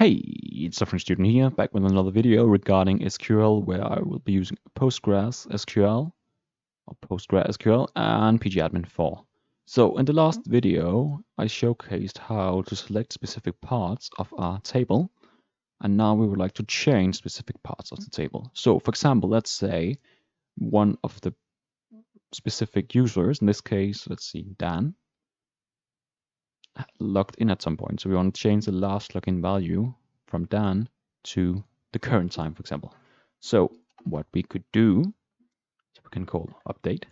Hey, it's a French student here, back with another video regarding SQL, where I will be using PostgreSQL and pgadmin 4. So in the last video, I showcased how to select specific parts of our table, and now we would like to change specific parts of the table. So for example, let's say one of the specific users, in this case, let's see, Dan, logged in at some point. So we want to change the last login value from Dan to the current time, for example. So what we could do, so we can call update.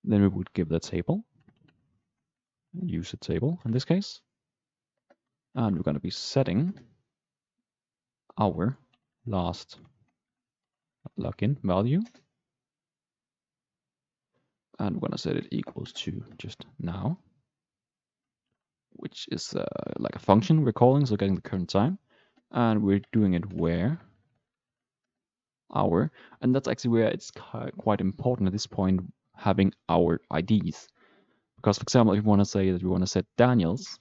Then we would give the table, use a table in this case. And we're going to be setting our last login value. And we're going to set it equals to just now, which is like a function we're calling, so getting the current time. And we're doing it where our, and that's actually where it's quite important at this point, having our IDs. Because for example, if we want to say that we want to set Daniels,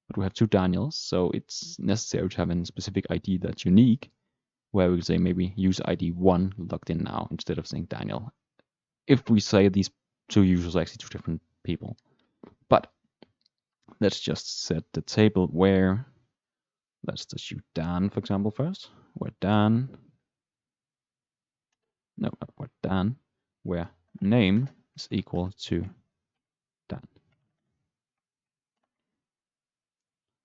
but we have two Daniels, so it's necessary to have a specific ID that's unique, where we say maybe use ID 1 logged in now instead of saying Daniel. If we say these two users are actually two different people. But let's just set the table where, let's just use Dan, for example, first, where Dan, no, not where Dan, where name is equal to Dan.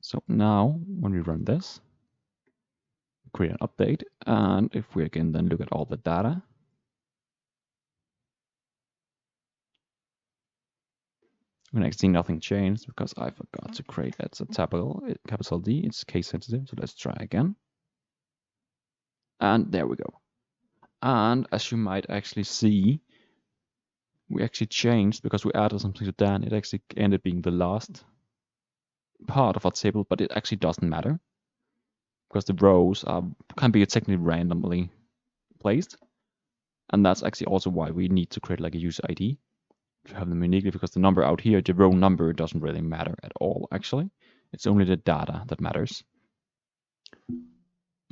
So now when we run this, create an update, and if we again then look at all the data, we can see nothing changed because I forgot to create as a capital D. It's case sensitive, so let's try again. And there we go. And as you might actually see, we actually changed because we added something to Dan. It actually ended being the last part of our table, but it actually doesn't matter because the rows can be technically randomly placed. And that's actually also why we need to create like a user ID to have them uniquely, because the number out here, the row number, doesn't really matter at all, actually. It's only the data that matters.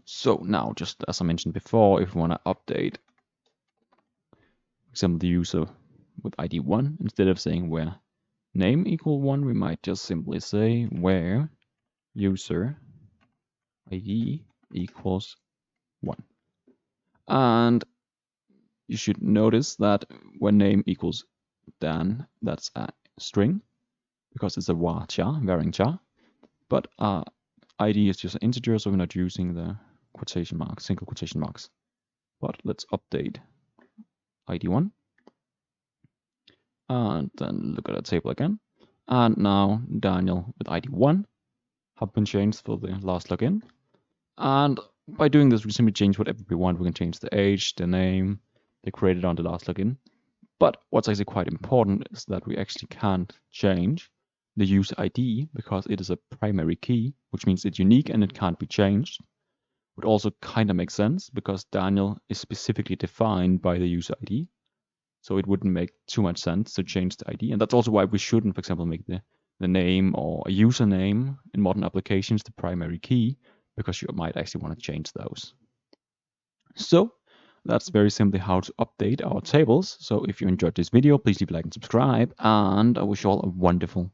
So now, just as I mentioned before, if we want to update, for example, the user with ID 1, instead of saying where name equal 1, we might just simply say where user ID equals 1. And you should notice that when name equals Dan, that's a string, because it's a varchar, var, but ID is just an integer, so we're not using the quotation marks, single quotation marks. But let's update ID 1, and then look at the table again. And now Daniel with ID 1 have been changed for the last login. And by doing this, we simply change whatever we want. We can change the age, the name they created on the last login. But what's actually quite important is that we actually can't change the user ID because it is a primary key, which means it's unique and it can't be changed. Would also kind of make sense because Daniel is specifically defined by the user ID. So it wouldn't make too much sense to change the ID. And that's also why we shouldn't, for example, make the name or a username in modern applications the primary key, because you might actually want to change those. So that's very simply how to update our tables. So if you enjoyed this video, please leave a like and subscribe, and I wish you all a wonderful